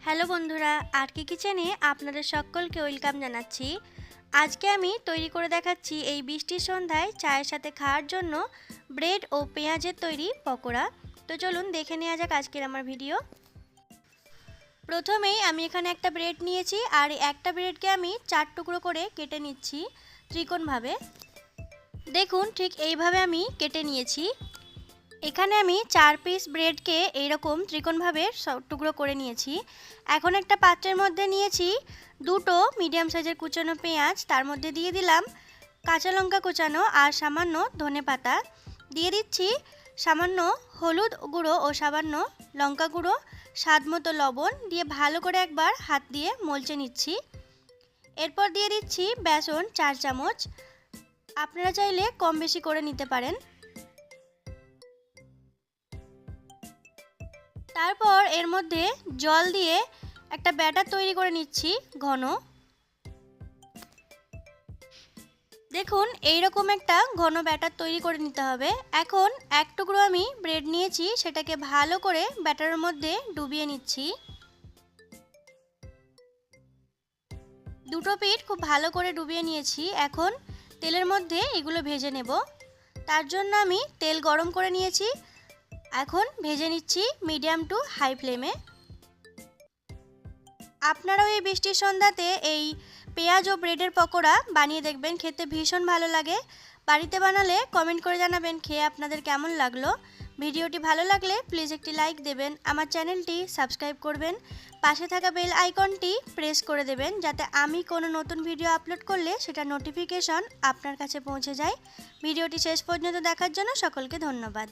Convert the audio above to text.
Hello বন্ধুরা, আরকে কিচেনে আপনাদের সকলকে ওয়েলকাম জানাচ্ছি। আজকে আমি তৈরি করে দেখাচ্ছি এই বৃষ্টির সন্ধ্যায় চায়ের সাথে খাওয়ার জন্য ব্রেড ও পেঁয়াজের তৈরি পকোড়া। তো চলুন দেখে নেওয়া যাক আজকের আমার ভিডিও। প্রথমেই আমি এখানে একটা ব্রেড নিয়েছি আর একটা ব্রেডকে আমি 4 টুকরো করে কেটে নিচ্ছি ত্রিকোণভাবে। দেখুন ঠিক এইভাবে আমি কেটে নিয়েছি। এখানে আমি 4 পিস ব্রেডকে এইরকম ত্রিকোণভাবে টুকরো করে নিয়েছি। এখন একটা পাত্রের মধ্যে নিয়েছি দুটো মিডিয়াম সাইজের কুচানো পেঁয়াজ, তার মধ্যে দিয়ে দিলাম কাঁচা লঙ্কা কুচানো আর সামান্য ধনেপাতা, দিয়ে দিচ্ছি সামান্য হলুদ গুঁড়ো ও সামান্য লঙ্কা গুঁড়ো, স্বাদ মতো লবণ দিয়ে ভালো করে একবার হাত দিয়ে মলচে নিচ্ছি। এরপর দিয়ে দিচ্ছি বেসন 4 চামচ, আপনারা চাইলে কম বেশি করে নিতে পারেন। তারপর এর মধ্যে জল দিয়ে একটা ব্যাটার তৈরি করে নিচ্ছি ঘন। দেখুন এইরকম একটা ঘন ব্যাটার তৈরি করে নিতে হবে। এখন এক টুকরো আমি ব্রেড নিয়েছি, সেটাকে ভালো করে ব্যাটারের মধ্যে ডুবিয়ে নিচ্ছি। দুটো পিঠ খুব ভালো করে ডুবিয়ে নিয়েছি। এখন তেলের মধ্যে এগুলো ভেজে নেব। তার জন্য আমি তেল গরম করে নিয়েছি। এখন ভেজে নিচ্ছি মিডিয়াম টু হাই ফ্লেমে। আপনারাও এই বৃষ্টির সন্ধ্যাতে এই পেঁয়াজ ও ব্রেডের পকোড়া বানিয়ে দেখবেন, খেতে ভীষণ ভালো লাগে। বাড়িতে বানালে কমেন্ট করে জানাবেন খেয়ে আপনাদের কেমন লাগলো। ভিডিওটি ভালো লাগলে প্লিজ একটি লাইক দেবেন, আমার চ্যানেলটি সাবস্ক্রাইব করবেন, পাশে থাকা বেল আইকনটি প্রেস করে দেবেন যাতে আমি কোনো নতুন ভিডিও আপলোড করলে সেটা নোটিফিকেশন আপনার কাছে পৌঁছে যায়। ভিডিওটি শেষ পর্যন্ত দেখার জন্য সকলকে ধন্যবাদ।